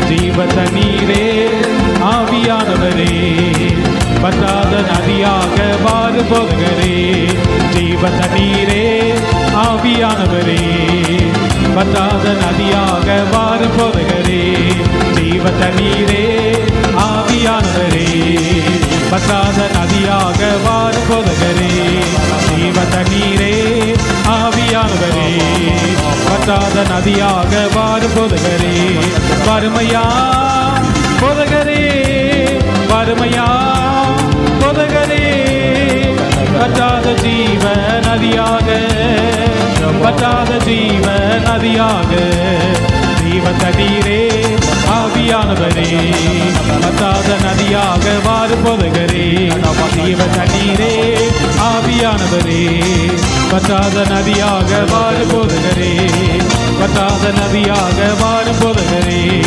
ஜீவ தண்ணீரே ஆவியானவரே, பற்றாத நதியாக வாரு போதகரே. ஜீவ தண்ணீரே ஆவியானவரே, பற்றாத நதியாக வாரு போதகரே. ஜீவ தண்ணீரே ஆவியானவரே, பற்றாத நதியாக வாரு போதகரே. ஜீவ தண்ணீரே ஆவியானவரே, பற்றாத நதியாக வாரு போதகரே. வறுமையா போதகரே, வறுமையா போதகரே, பற்றாத ஜீவ நதியாக, பற்றாத ஜீவ நதியாக. ஜீவ தண்ணீரே ஆவியானவரே, பற்றாத நதியாக வாரு போதகரே. ஜீவ தண்ணீரே ஆவியானவரே, பற்றாத நதியாக வாரு போதகரே. பற்றாத நதியாக வாரு போதகரே.